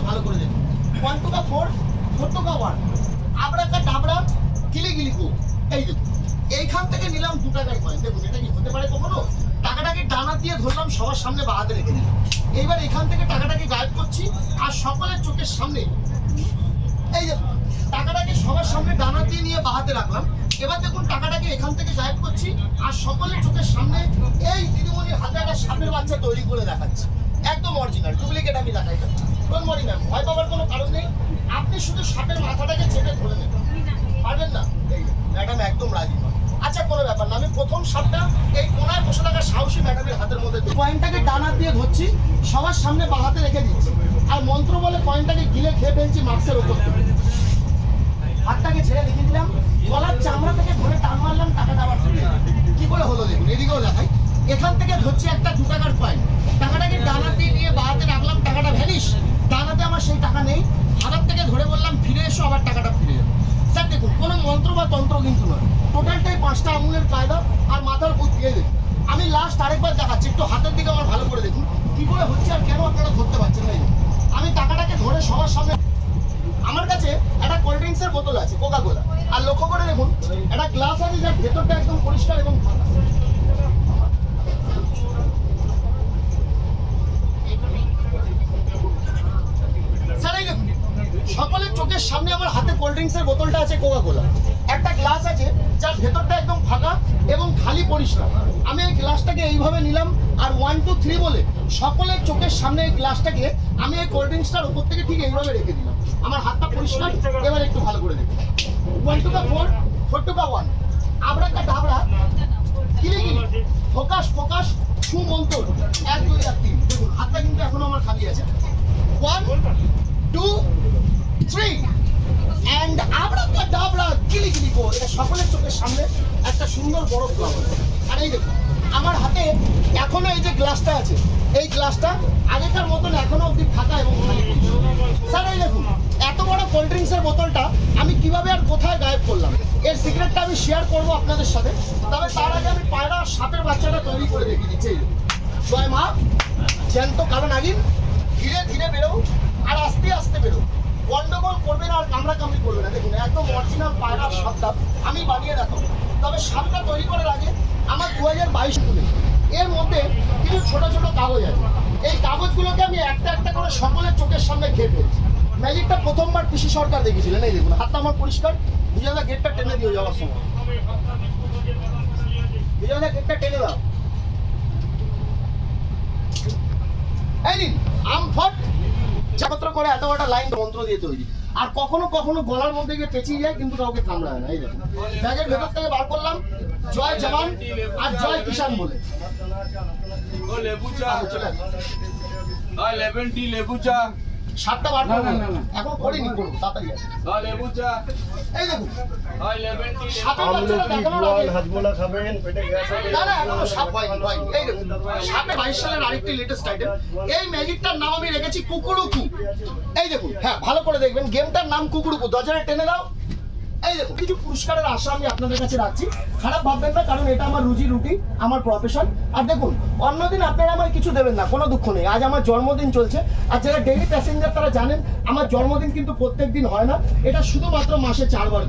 ভালো করে দেখুন। 1 to the 4, 4 to the 1, আবড়াকা ডাবড়া গিলি গিলি গো। এই দেখুন, এইখান থেকে নিলাম 2 টাকার কয়েন। দেখুন এটা কি হতে পারে কখনো? টাকাটাকে ডানা দিয়ে ধরলাম, সবার সামনে বাঁ হাতে রেখে দিলাম। এইবার এখান থেকে টাকাটাকে গায়েব করছি, আর সকলের চোখের সামনে এই দেখুন টাকাটাকে সবার সামনে ডানা দিয়ে নিয়ে বাঁ হাতে রাখলাম। এবার দেখুন টাকাটাকে এখান থেকে গায়েব করছি, আর সকলের চোখের সামনে এই দিদিমণির হাতে একটা সাপের বাচ্চা তৈরি করে দেখাচ্ছি। একদম অরিজিনাল, ডুপ্লিকেট আমি দেখাই না। ডোন্ট ওয়ারি ম্যাম, ভয় পাওয়ার কোনো কারণ নেই। আপনি শুধু সাপের মাথাটাকে চেপে ধরে নেবেন, পারবেন না? এই ম্যাডাম একদম রাজি নয়। আচ্ছা কোনো ব্যাপার না, আমি প্রথম সাপটা এই কোনায় বসে থাকা সাহসী ম্যাডামের হাতের মধ্যে কয়েনটাকে ডানা দিয়ে ধরছি, সবার সামনে বাঁ হাতে রেখে দিচ্ছি, আর মন্ত্র বলে কয়েনটাকে গিলে খেয়ে ফেলছি মাস্কের ওপর থেকে। হাতটাকে ছেড়ে রেখে দিলাম, গলার চামড়া থেকে ধরে টান মারলাম, টাকাটা আবার চলে গেল। কি করে হলো দেখুন, এদিকেও দেখাই। এখান থেকে ধরছি একটা 2 টাকার কয়েন, টাকাটাকে ডানা দিয়ে নিয়ে বাঁ হাতে রাখলাম, টাকাটা ভ্যানিশ। ডানাতে আমার সেই টাকা নেই, হাত থেকে ধরে বললাম ফিরে এসো, আবার টাকাটা ফিরে এলো। স্যার দেখুন কোনো মন্ত্র বা তন্ত্র কিন্তু নয়, টোটালটাই 5টা আঙুলের কায়দা আর মাথার বুদ্ধি দিয়ে দেখুন। আমি লাস্ট আরেকবার দেখাচ্ছি, একটু হাতের দিকে আমার ভালো করে দেখুন কি করে হচ্ছে আর কেন আপনারা ধরতে পারছেন না। আমি টাকাটাকে ধরে সবার সামনে, আমার কাছে একটা কোল্ড ড্রিঙ্কসের বোতল আছে, কোকা কোলা, আর লক্ষ্য করে দেখুন একটা গ্লাস আছে যার ভেতরটা একদম পরিষ্কার এবং ফাঁকা। স্যার এই দেখুন সকলের চোখের সামনে আমার হাতে কোল্ড ড্রিঙ্কসের বোতলটা আছে, কোকা কোলা, একটা গ্লাস আছে যার ভেতরটা একদম ফাঁকা এবং খালি পরিষ্কার। আমি এই গ্লাসটাকে এইভাবে নিলাম, আর 1 2 3 বলে সকলের চোখের সামনে এই গ্লাসটাকে আমি এই কোল্ড ড্রিঙ্কসটার উপর থেকে ঠিক এইভাবে রেখে দিলাম। আমার হাতটা পরিষ্কার, এবার একটু ভালো করে দেখুন। 1 to the 4, 4 to the 1, আবড়াকা ডাবড়া গিলি গিলি ফোকাস ফোকাস সুমন্তর 1 2 3। দেখুন হাতটা কিন্তু এখনো আমার খালি আছে। 1 2 3 অ্যান্ড আবড়াকা ডাবড়া গিলি গিলি গো। এটা সকলের চোখের সামনে একটা সুন্দর বড় ফ্লাওয়ার। আর এই দেখুন আমার হাতে এখনো এই যে গ্লাসটা আছে, এই গ্লাসটা আগেকার মতন এখনো অবধি ফাঁকা এবং খালি। স্যার এই দেখুন এত বড় কোল্ড ড্রিঙ্কসের বোতলটা আমি কিভাবে আর কোথায় গায়েব করলাম, এর সিক্রেটটা আমি শেয়ার করবো আপনাদের সাথে। তবে তার আগে আমি পায়রা সাপের বাচ্চাটা তৈরি করে দেখিয়ে দিচ্ছি। জয় মা, জ্যান্ত কালো নাগিন, ধীরে ধীরে বেরো আর আস্তে আস্তে বেরো, গন্ডগোল করবে না আর কামড়াকামড়ি করবে না। দেখুন একদম অরিজিনাল পায়রার সাপটা আমি বানিয়ে দেখাবো। তবে সাপটা তৈরি করার আগে আমার 2022 তুলে এর মধ্যে কিছু ছোট ছোট কাগজ আছে, এই কাগজগুলোকে আমি একটা একটা করে সকলের চোখের সামনে খেয়ে ফেলছি। ম্যাজিকটা প্রথমবার পিসি সরকার দেখেছিলেন। এই দেখুন হাতটা আমার পরিষ্কার, বিজয়দা গেটটা টেনে দিও যাওয়ার সময়, বিজয়দা গেটটা টেনে দাও। এই নিন আমফট একত্র করে এত বড় লাইন মন্ত্র দিয়ে তৈরি, আর কখনো কখনো গলার মধ্যে গিয়ে পেঁচিয়ে যায় কিন্তু কাউকে কামড়ায় না। এই দেখুন ব্যাগের ভেতর থেকে বার করলাম, জয় জওয়ান আর জয় কিষান বলে। লেবু চা 7টা বার করবো, এখন করিনি, করবো তাড়াতাড়ি আছে। লেবু চা এই দেখুন সাপের আমলকি বাচ্চাটা দেখানোর জল আগে হাজমোলা খাবেন, পেটে গ্যাস হবে। না না এখনো সাপ হয়নি। এই দেখুন সাপে 22 সালের আরেকটি লেটেস্ট আইটেম, এই ম্যাজিকটার নাম আমি রেখেছি কুকুরুকু। এই দেখুন হ্যাঁ ভালো করে দেখবেন, গেমটার নাম কুকুরুকু। দরজাটা টেনে দাও। এই দেখুন কিছু পুরস্কারের আশা আমি আপনাদের কাছে রাখছি, খারাপ ভাববেন না, কারণ এটা আমার রুজি রুটি, আমার প্রফেশন। আর দেখুন অন্যদিন আপনারা আমায় কিছু দেবেন না, কোনো দুঃখ নেই, আজ আমার জন্মদিন চলছে। আর যারা ডেইলি প্যাসেঞ্জার তারা জানেন আমার জন্মদিন কিন্তু প্রত্যেক দিন হয় না, এটা শুধুমাত্র মাসে 4 বার।